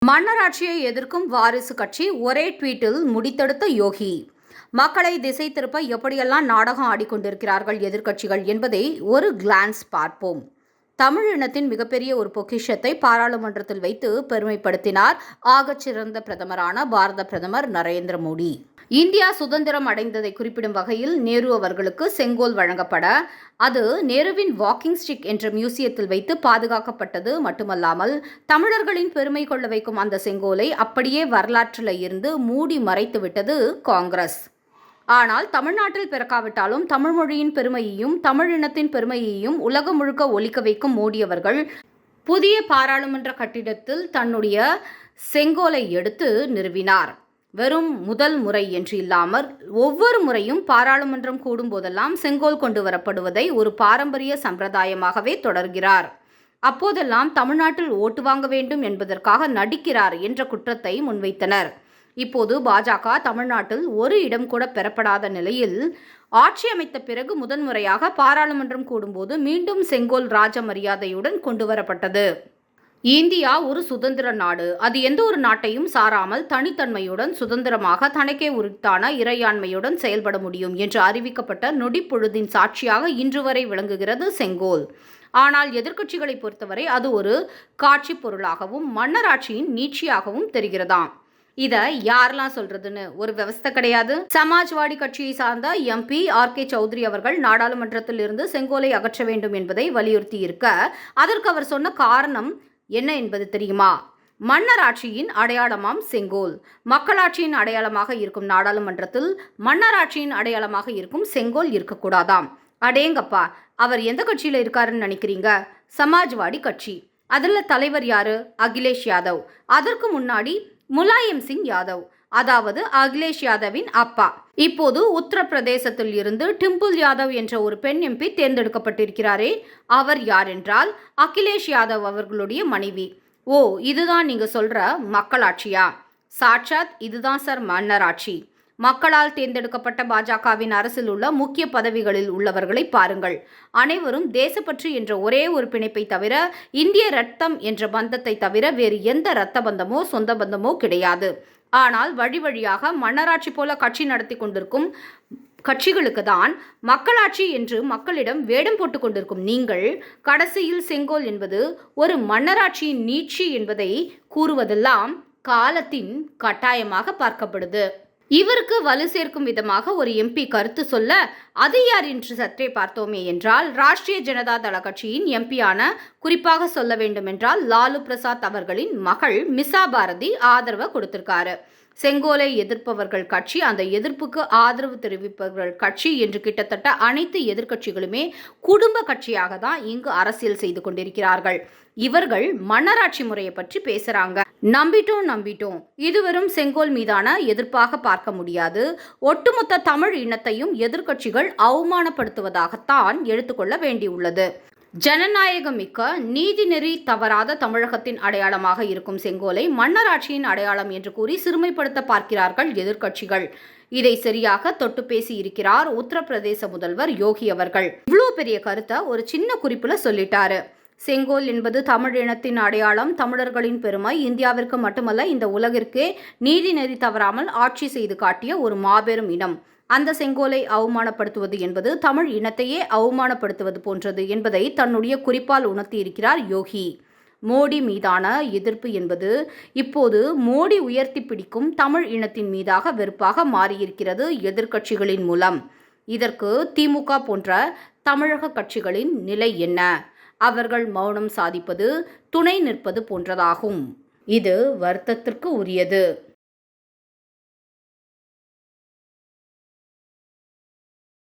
மன்னராட்சியை எதிர்க்கும் வாரிசு கட்சி ஒரே ட்வீட்டில் முடித்தெடுத்த யோகி. மக்களை திசை திருப்ப எப்படியெல்லாம் நாடகம் ஆடிக்கொண்டிருக்கிறார்கள் எதிர்க்கட்சிகள் என்பதை ஒரு கிளான்ஸ் பார்ப்போம். தமிழ் இனத்தின் மிகப்பெரிய ஒரு பொக்கிஷத்தை பாராளுமன்றத்தில் வைத்து பெருமைப்படுத்தினார் ஆகச்சிறந்த பிரதமரான பாரத பிரதமர் நரேந்திர மோடி. இந்தியா சுதந்திரம் அடைந்ததை குறிப்பிடும் வகையில் நேரு அவர்களுக்கு செங்கோல் வழங்கப்பட, அது நேருவின் வாக்கிங் ஸ்டிக் என்ற மியூசியத்தில் வைத்து பாதுகாக்கப்பட்டது மட்டுமல்லாமல், தமிழர்களின் பெருமை கொள்ள வைக்கும் அந்த செங்கோலை அப்படியே வரலாற்றில் இருந்து மூடி மறைத்துவிட்டது காங்கிரஸ். ஆனால் தமிழ்நாட்டில் பிறக்காவிட்டாலும் தமிழ் மொழியின் பெருமையையும் தமிழ் இனத்தின் பெருமையையும் உலகம் முழுக்க ஒலிக்க வைக்கும் மோடி அவர்கள் புதிய பாராளுமன்ற கட்டிடத்தில் தன்னுடைய செங்கோலை எடுத்து நிறுவினார். வெறும் முதல் முறை என்று இல்லாமல் ஒவ்வொரு முறையும் பாராளுமன்றம் கூடும் போதெல்லாம் செங்கோல் கொண்டு வரப்படுவதை ஒரு பாரம்பரிய சம்பிரதாயமாகவே தொடர்கிறார். அப்போதெல்லாம் தமிழ்நாட்டில் ஓட்டு வாங்க வேண்டும் என்பதற்காக நடிக்கிறார் என்ற குற்றத்தை முன்வைத்தனர். இப்போது பாஜக தமிழ்நாட்டில் ஒரு இடம் கூட பெறப்படாத நிலையில் ஆட்சி அமைத்த பிறகு முதன்முறையாக பாராளுமன்றம் கூடும்போது மீண்டும் செங்கோல் ராஜ மரியாதையுடன் கொண்டு வரப்பட்டது. இந்தியா ஒரு சுதந்திர நாடு. அது எந்த ஒரு நாட்டையும் சாராமல் தனித்தன்மையுடன் சுதந்திரமாக தனக்கே உரித்தான இறையாண்மையுடன் செயல்பட முடியும் என்று அறிவிக்கப்பட்ட நொடிப்பொழுதின் சாட்சியாக இன்று வரை விளங்குகிறது செங்கோல். ஆனால் எதிர்க்கட்சிகளை பொறுத்தவரை அது ஒரு காட்சி பொருளாகவும் மன்னராட்சியின் நீட்சியாகவும் தெரிகிறதாம். இதை யாரெல்லாம் சொல்றதுன்னு ஒரு விவஸ்தை கிடையாது. சமாஜ்வாடி கட்சியை சார்ந்த எம்பி ஆர்.கே. சௌத்ரி அவர்கள் நாடாளுமன்றத்தில் இருந்து செங்கோலை அகற்ற வேண்டும் என்பதை வலியுறுத்தி இருக்க, அதற்கு அவர் சொன்ன காரணம் என்ன என்பது தெரியுமா? மன்னராட்சியின் அடையாளமாம் செங்கோல். மக்களாட்சியின் அடையாளமாக இருக்கும் நாடாளுமன்றத்தில் மன்னராட்சியின் அடையாளமாக இருக்கும் செங்கோல் இருக்கக்கூடாதாம். அடேங்கப்பா, அவர் எந்த கட்சியில் இருக்காருன்னு நினைக்கிறீங்க? சமாஜ்வாடி கட்சி. அதில் தலைவர் யாரு? அகிலேஷ் யாதவ். அதற்கு முன்னாடி முலாயம் சிங் யாதவ், அதாவது அகிலேஷ் யாதவின் அப்பா. இப்போது உத்தரப்பிரதேசத்தில் இருந்து டிம்பிள் யாதவ் என்ற ஒரு பெண் எம்பி தேர்ந்தெடுக்கப்பட்டிருக்கிறாரே, அவர் யார் என்றால் அகிலேஷ் யாதவ் அவர்களுடைய மனைவி. ஓ, இதுதான் நீங்க சொல்ற மக்களாட்சியா? சாட்சாத் இதுதான் சார் மன்னராட்சி. மக்களால் தேர்ந்தெடுக்கப்பட்ட பாஜகவின் அரசில் உள்ள முக்கிய பதவிகளில் உள்ளவர்களை பாருங்கள். அனைவரும் தேசப்பற்று என்ற ஒரே ஒரு பிணைப்பை தவிர, இந்திய ரத்தம் என்ற பந்தத்தை தவிர வேறு எந்த இரத்த பந்தமோ சொந்த பந்தமோ கிடையாது. ஆனால் வழி வழியாக மன்னராட்சி போல கட்சி நடத்தி கொண்டிருக்கும் கட்சிகளுக்கு தான் மக்களாட்சி என்று மக்களிடம் வேடம் போட்டு கொண்டிருக்கும் நீங்கள், கடைசியில் செங்கோல் என்பது ஒரு மன்னராட்சியின் நீட்சி என்பதை கூறுவதெல்லாம் காலத்தின் கட்டாயமாக பார்க்கப்படுது. இவருக்கு வலு சேர்க்கும் விதமாக ஒரு எம்பி கருத்து சொல்ல, அது யார் என்று சற்றே பார்த்தோமே என்றால், ராஷ்டிரிய ஜனதா தள கட்சியின் எம்பியான, குறிப்பாக சொல்ல வேண்டும் என்றால் லாலு பிரசாத் அவர்களின் மகள் மிசா பாரதி ஆதரவை கொடுத்திருக்காரு. செங்கோலை எதிர்ப்பவர்கள் கட்சி, அந்த எதிர்ப்புக்கு ஆதரவு தெரிவிப்பவர்கள் கட்சி என்று கிட்டத்தட்ட அனைத்து எதிர்க்கட்சிகளுமே குடும்ப கட்சியாக தான் இங்கு அரசியல் செய்து கொண்டிருக்கிறார்கள். இவர்கள் மன்னராட்சி முறையை பற்றி பேசுறாங்க. நம்பிட்டோம். இது வெறும் செங்கோல் மீதான எதிர்ப்பாக பார்க்க முடியாது. ஒட்டுமொத்த தமிழ் இனத்தையும் எதிர்க்கட்சிகள் அவமானப்படுத்துவதாகத்தான் எடுத்துக்கொள்ள வேண்டியுள்ளது. ஜனநாயகமிக்க நீதிநெறி தவறாத தமிழகத்தின் அடையாளமாக இருக்கும் செங்கோலை மன்னராட்சியின் அடையாளம் என்று கூறி சிறுமைப்படுத்த பார்க்கிறார்கள் எதிர்க்கட்சிகள். இதை சரியாக தொட்டு பேசி இருக்கிறார் உத்தரப்பிரதேச முதல்வர் யோகி அவர்கள். இவ்வளோ பெரிய கருத்தை ஒரு சின்ன குறிப்புல சொல்லிட்டாரு. செங்கோல் என்பது தமிழ் இனத்தின் அடையாளம், தமிழர்களின் பெருமை, இந்தியாவிற்கு மட்டுமல்ல இந்த உலகிற்கே நீதிநெறி தவறாமல் ஆட்சி செய்து காட்டிய ஒரு மாபெரும் இனம். அந்த செங்கோலை அவமானப்படுத்துவது என்பது தமிழ் இனத்தையே அவமானப்படுத்துவது போன்றது என்பதை தன்னுடைய குறிப்பால் உணர்த்தியிருக்கிறார் யோகி. மோடி மீதான எதிர்ப்பு என்பது இப்போது மோடி உயர்த்தி பிடிக்கும் தமிழ் இனத்தின் மீதாக வெறுப்பாக மாறியிருக்கிறது எதிர்க்கட்சிகளின் மூலம். இதற்கு திமுக போன்ற தமிழக கட்சிகளின் நிலை என்ன? அவர்கள் மௌனம் சாதிப்பது, துணை நிற்பது போன்றதாகும். இது வருத்தத்திற்கு உரியது.